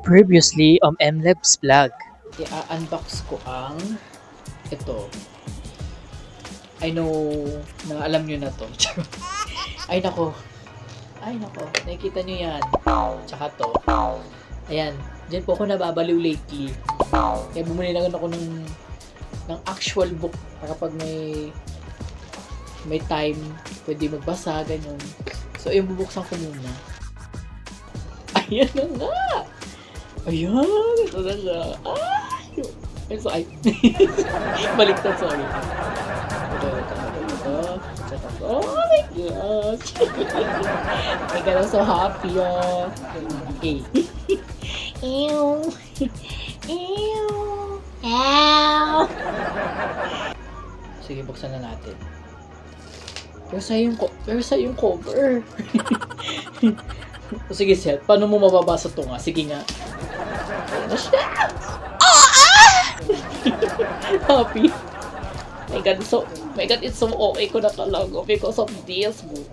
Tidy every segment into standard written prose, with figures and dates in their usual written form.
Previously, MLabs vlog. I-unbox ko ang ito. I know na alam nyo na to. Ay nako. Ay nako. Nakikita nyo yan. Tsaka to. Ayan. Diyan po ako nababaliw lately. Kaya bumili na ako ng actual book para pag may time pwede magbasa, ganyan. So, yung bubuksan ko muna. Ayan na nga! Ayan! Ito na siya. Ay! So, ay. Baliktad, sorry. Ito. Oh my gosh! I got so happy, oh. Okay. Ew! Ew! Ew! Sige, buksan na natin. Pero sa yung cover. O sige, Seth, paano mo mababasa to nga? Sige nga. Ayan na siya! Happy. My God, it's so okay ko na talaga because of this book.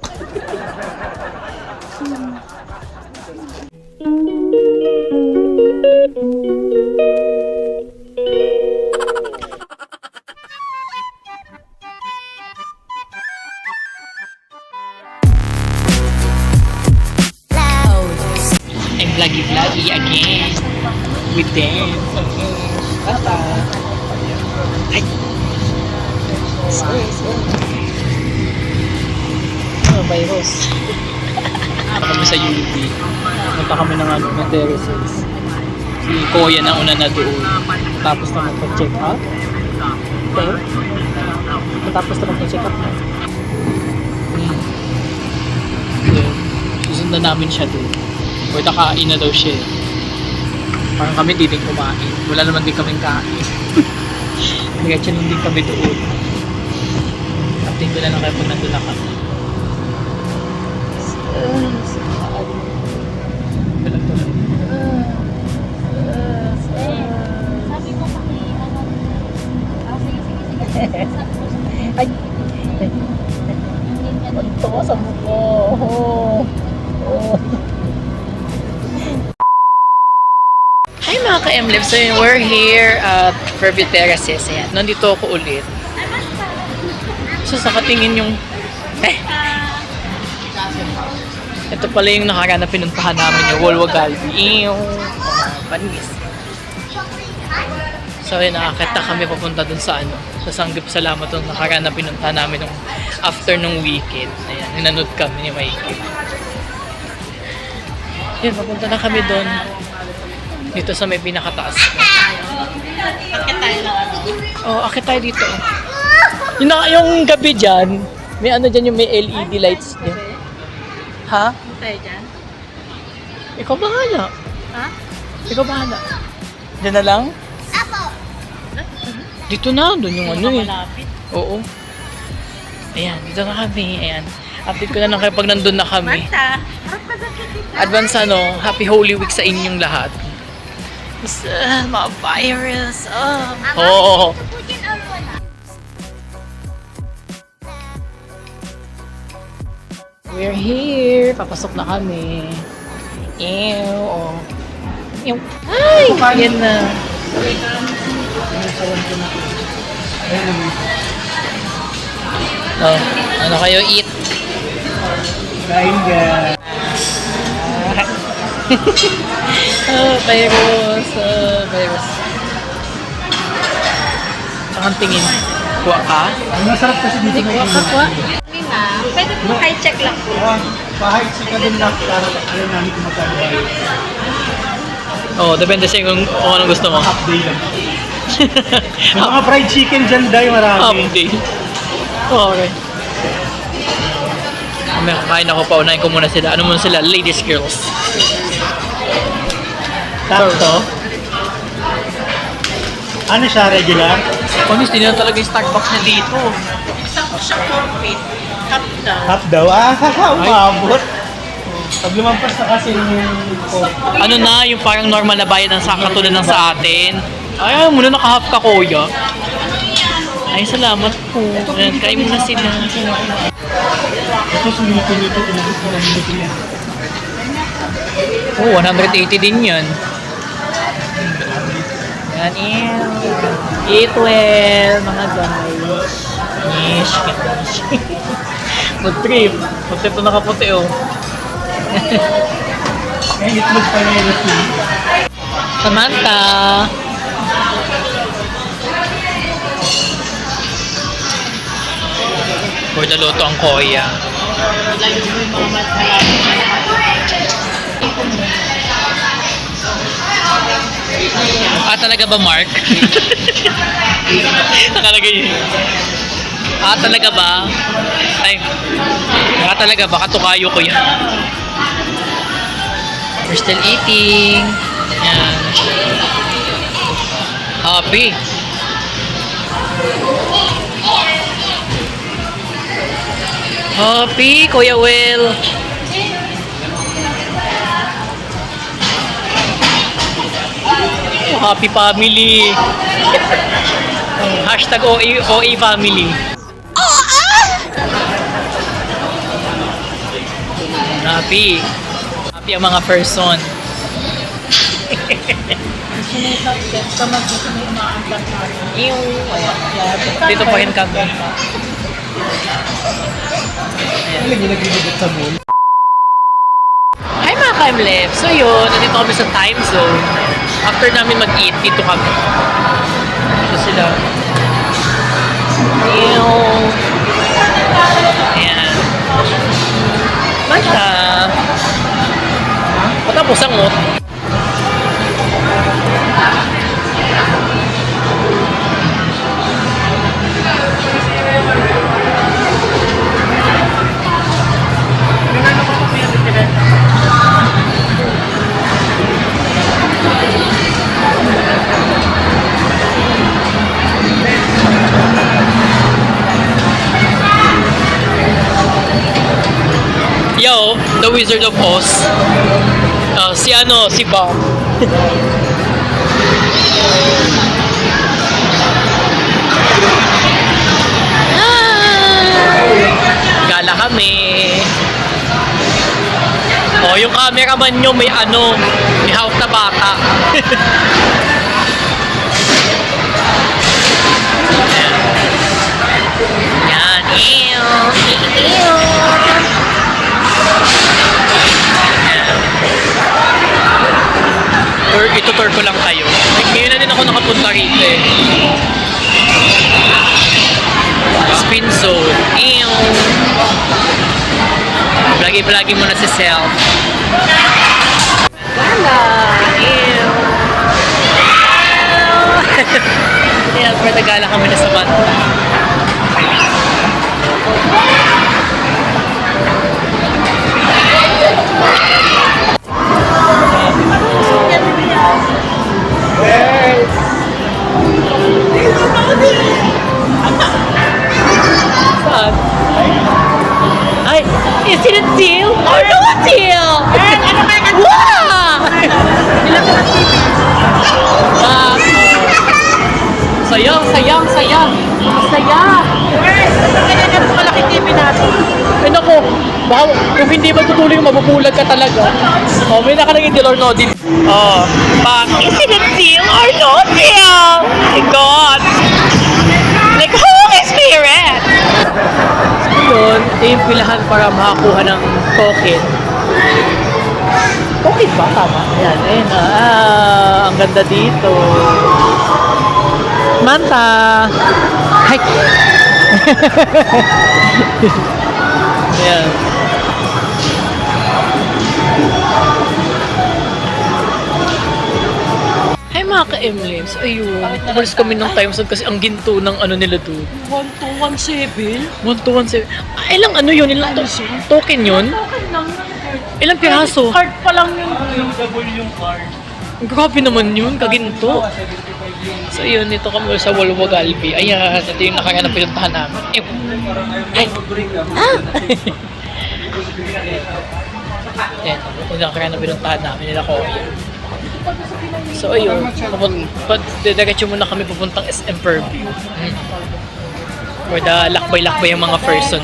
I'm vloggy again with them. Bata. Ay. Virus. Punta kami sa UP. Punta kami ng terraces. Si Koya na una na doon. Tapos na magpa-check up. Okay. Tapos na magpa-check up na. Susundan namin siya doon. O nakain na daw siya. Parang kami di din kumain. Wala naman din kaming kain. Diretso lang din kami doon. Update ko na lang kayo pag nandun na kami. Sabi ko paki sige. Ay! Ito sa mukha. Hi mga ka-MLabs! So we're here at Fairview Terraces. Ayan, nandito ako ulit. So sa katingin yung... Ito pala yung nakaraan na pinuntahan namin yung Wolwagalbi. Panis. So yun, nakakita kami papunta dun sa sa Sanggip Salamat yung nakaraan na pinuntahan namin nung after nung weekend. Ayan, ninanood kami ni Mikey. Yun, papunta na kami dun. Dito sa may pinakataas. Akit tayo na Akit tayo dito. Yung gabi dyan, may dyan yung may LED lights dyan. Ha? tayo dyan. Ikaw bahala. Ha? Ikaw bahala. Diyan na lang? Dito na, doon yung ano eh. Malapit. Oo. Ayan, dito na kami. Ayan. Update ko na lang kayo pag nandun na kami. Marta. Advance Happy Holy Week sa inyong lahat. Mga virus. Oo. We're here. Papasok na kami. Ew. Ew. Ay! Yan na. Oh, ano kayo eat? Kain ka. Virus. Virus. Saan tingin? Kuha ka? Ang masarap kasi dito na Kuha ka, kuha. Mina, pwede po high check lang po. Pahit si ka din lang para alam namin kung magkano ba yun. Oh, depende sa kung anong gusto mo. Half day lang. May mga fried chicken dyan dahil marami. Update. Okay. May kakain ako, paunahin ko muna sila. Ano muna sila? Ladies, girls. Sakto. Ano siya, regular? Panis, hindi na talaga yung Starbucks na dito. Isang po siya corporate. Cup daw. Half daw. Umabot. Pag lumampas na kasi yung coke. Ano na, yung parang normal na bayad ng katulad ng sa atin. Ay, muna naka-half ka, kuya. Ay, salamat po. Ayan, kain muna sila. Ito sunito-nito. Oh, 180 din yan. Yan, eat well, mga guys. Nish. Good trip. Puti ito nakaputi, oh. May itlog pa rin ito. Samantha. Or naluto ang koya. Talaga ba, Mark? Nakalagay yun. Talaga ba? Ay, talaga ba? Katukayo ko yan. We're still eating. Yan. Happy. Happy, Kuya Will. Happy family. Hashtag OA family. Happy. Happy ang mga person. Dito pa rin kami. Ano yung nagbibigit sa moon? Hi mga ka-MLF! So yun, nandito kami sa time zone. After namin mag-eat, dito kami. Dito sila. Ayan. Basta. Patapos ang mot. Yo, the Wizard of Oz. Si Bob. Gala kami. Oh, yung cameraman nyo may hawak na bata. Yan. Itutur ko lang kayo. Ngayon na din ako nakapunta rito eh. Spin zone. Vloggy muna si Self. Wala. Ayan, pero nagala kami na sa Manta. Saan? Ay, is it a deal or no a deal? Wow! Sayang. Saya. Kaya po malaki TV natin. Ay nako, baka kung hindi matutuloy mabubulag ka talaga. Oh, may nakalagay deal or no deal. Oh, is it a deal or no deal? My God. Like, Holy Spirit! So yun, ito yung pilahan para makakuha ng token. Token ba? Tama. Ayan, ang ganda dito. Manta! Hi! Ayan. Hi mga ka-MLMs, ayun. Umalis kami ng time zone kasi ang ginto ng nila doon. 1217? 1217. Ilang yun? Ilang token yun? Ilang piraso? Card pa lang yun. Double yung card. Grabe naman yun, kaginto. So yun, ito kami sa Walwagalbi. Ayan, ito yung nakaraan na pinuntahan namin. Ay! Ayan, ito yung nakaraan na pinuntahan namin nila ko. So ayun, diretso muna kami pupuntang SM Purview. Where the lakbay-lakbay yung mga person.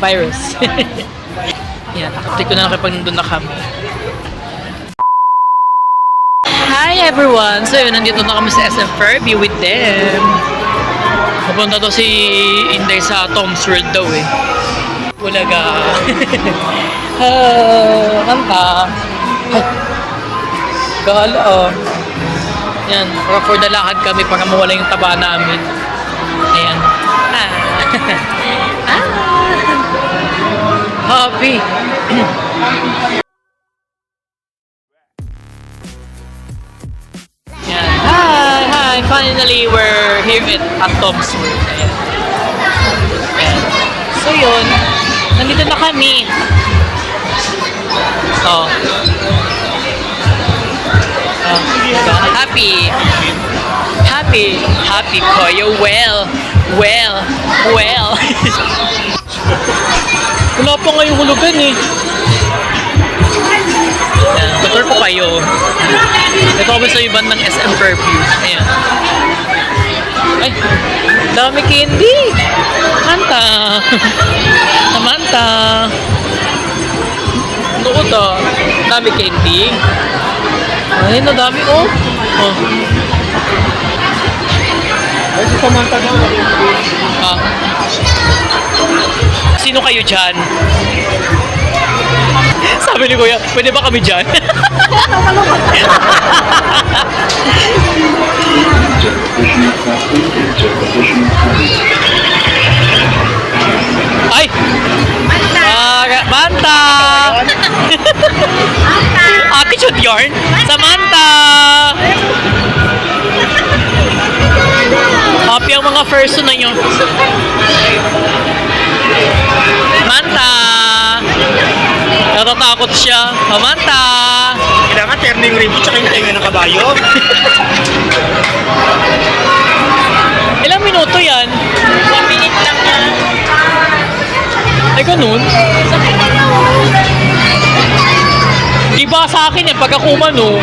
Virus. Yan, nakaptik ko na lang kapag nandun na kami. Hi everyone! So yun, nandito na kami sa SM Fairview with them. Papunta daw si Inday sa Tom's World daw eh. Bulaga. Kanta. Gala oh. Yan, para for the lakad kami para mawala yung taba namin. Ayan. Happy. Yan. Hi! Finally, we're here at Tom's World. Ayan. Ayan. So yun, nandito na kami. Oh. Happy Koyo. Well. Wala pa ngayong hulugan eh. Ayan, tutor ko kayo. Ito kami sa iban ng SM Fairview. Ayan. Ay, dami candy. Kanta. Samantha. Ano ko to? Dami candy. Ay, nadami oh. Oh. Ay, si Samantha daw. Ah. Sino kayo dyan? Sabi ni Kuya, pwede ba kami dyan? Ay! Manta! Attitude yarn? Samantha! Happy ang mga person na yun. Manta! Natatakot siya. Manta! Kailangan turning reboot tsaka yung tenga ng kabayo. Ilang minuto yan? 1 minute lang yan. Ay, ganun? Di ba sa akin yan, pag ako umano?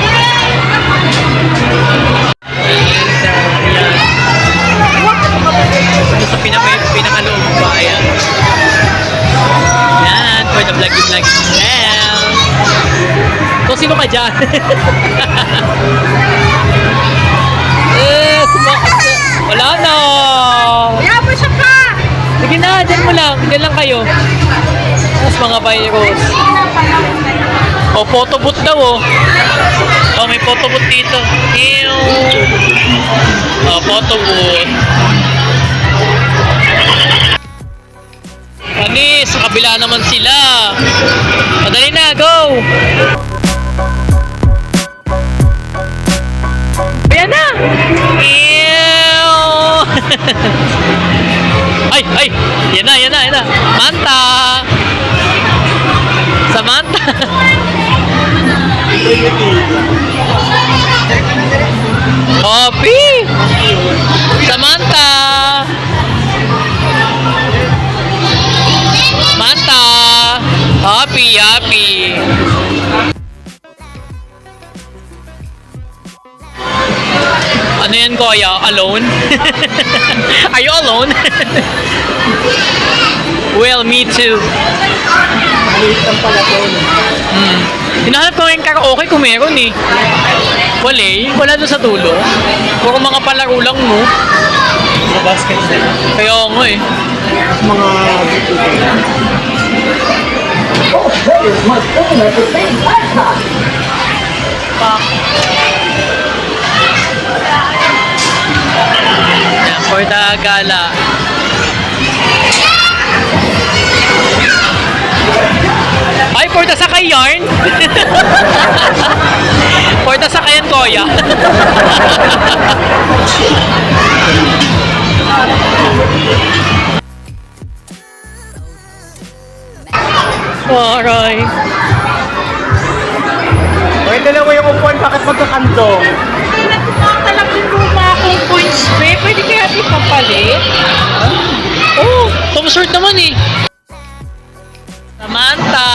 Ano sa pinakaloob ba? Ayan. Yan, for the vloggy. Well. So, sino ka dyan? Wala na. Kaya mo siya pa! Sige na, dyan lang kayo. Tapos mga virus. O, photo booth daw oh. O, may photo booth dito. Ew. O, photo booth. Ani, sa kabila naman sila. Madali na, go! Ayan na! Ew! Ay! Yan na! Manta! Samantha! Happy! Samantha! Manta! Happy! Ano yan, Kuya? Alone? Are you alone? Well, me too. Maliit lang pala doon. Hinahanap ko yung karaoke kung meron eh. Wala doon sa dulo. Puro mga palaro lang, no? Mga basket set. Kaya nga eh. Mga Yan, for the gala. Ay, for the sakay yarn? For the sakayan, Kuya. Aray. Wait, dalawa yung upuan, bakit magkakandong? Talagang yung luma akong points, be. Pwede kaya di papalit? Oh, Tom's World naman eh. Samantha!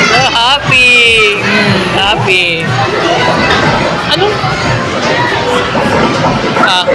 So happy! Happy. Ano? Ah.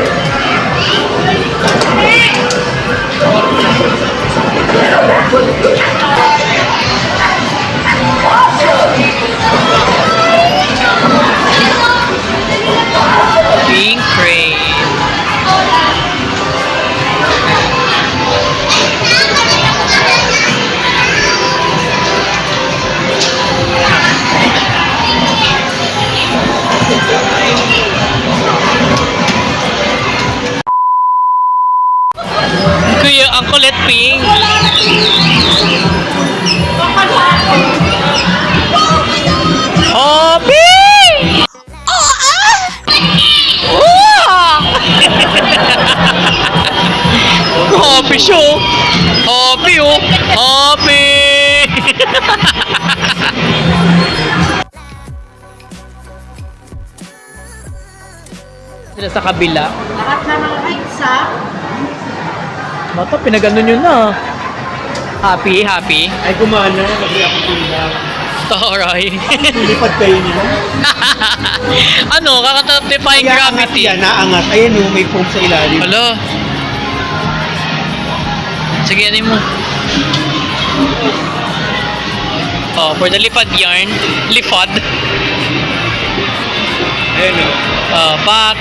Sila sa kabila. Lahat na ng rights, ha? Mata, pinagano nyo na. Happy, happy. Ay, gumana. Lagi ako tulang. Taray. Lipad kayo nila. Ano, kakatapifying gravity. Yan, naangat. Ayan o, may foam sa ilalim. Hala. Sige, ano mo? Oh, for the lipad yarn. Lipad. Ayan o. Back.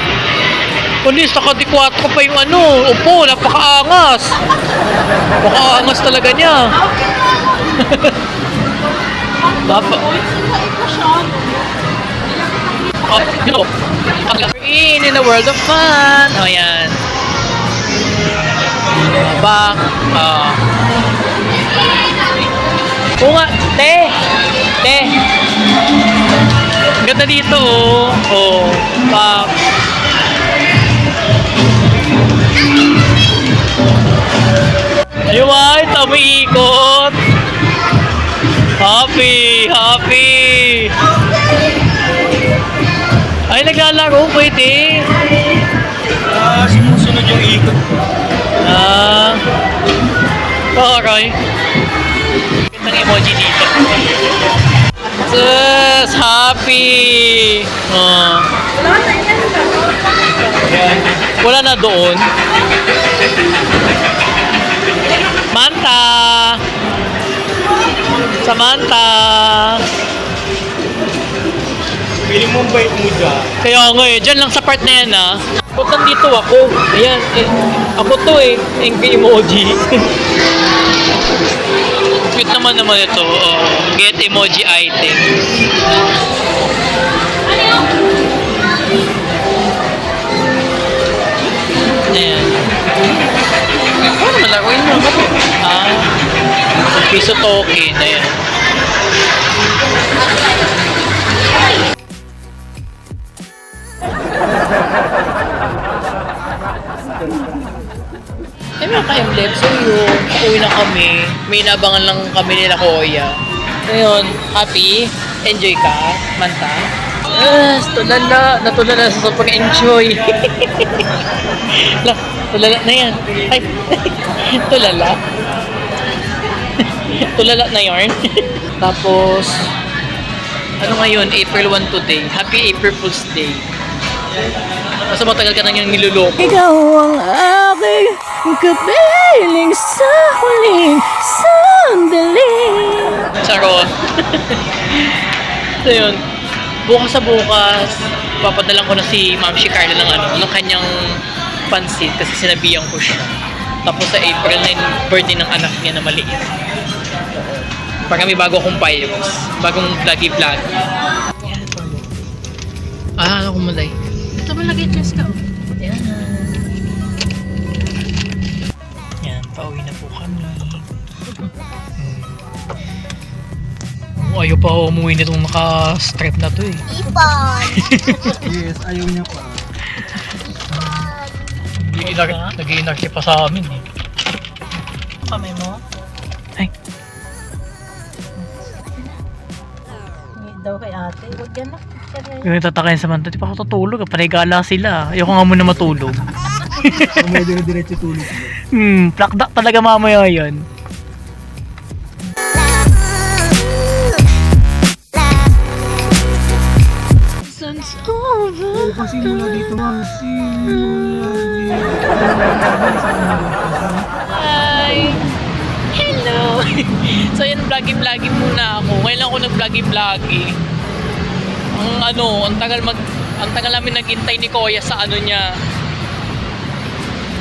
Police, naka-D4 pa yung ano. Upo, napakaangas. Napakaangas talaga niya. Baba. Oh, no. In a world of fun. Oh, yan. Back. Oo nga. Te. Ganda dito, oh. Oh. Back. Ayun ay, umiikot. Happy. Ay, naglalaro, pwede. Sumusunod yung ikot. Taray. Gandang emoji dito. Yes, happy. Wala na doon. Manta. Samantha. Feeling mo bait mo dyan. Kaya nga eh, dyan lang sa part na yan ah. Ba't nandito ako? Ayan, ako to eh, angry emoji. Cute naman ito. Get emoji items. Ayan. Ano naman laruin mo? Piso token. Ayan. Eh mga ka-emblem, so yun, uuwi na kami. May inabangan lang kami nila Kuya. Ngayon, happy? Enjoy ka? Manta? Yes, tulala. Natulala sa pag-enjoy. Tulala na yan. Ay, tulala. Tulala na yarn. Tapos, ano ngayon? April 1 today. Happy April Fool's Day. Basta matagal ka nang yung niluloko. Ikaw ang aking kapiling sa huling sandali. Charot. So yun, bukas sa bukas, papadalan ko na si Ma'am Carla ng kanyang pansit kasi sinabihan ko siya. Tapos sa April na yung birthday ng anak niya na maliit. Parang may bago akong virus. Bagong vloggy-vlog. Ano kung malay? Ito mo lagay chest ka. Yan. Yan, pauwi na po kami. Ayaw pa ako umuwi nitong naka-strap na to eh. Yes, ayaw niya pa. Nag-iinar siya pa sa amin eh. Kamay mo? Ay. Hindi daw kay ate. Huwag yan na. Yung tatakayin sa manta, di pa ako tutulog. Panigala sila. Ayoko nga muna matulog. May dire-diretso tulog. Plakdak talaga mamaya yan. Sun's over. Pasimula dito, pasimula dito. Hi! Hello! So yun, vloggy-vloggy muna ako. Ngayon lang ako nag-vloggy-vloggy. Ang tagal namin naghintay ni Kuya sa niya.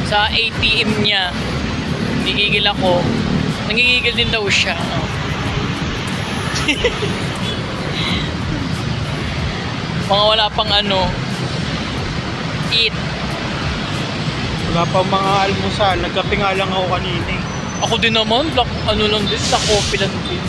Sa ATM niya. Nagigigil ako. Nangigigil din daw siya. Mga wala pang eat. Wala pa mga almusal. Nagkape nga lang ako kanina eh. Ako din naman, black coffee lang din.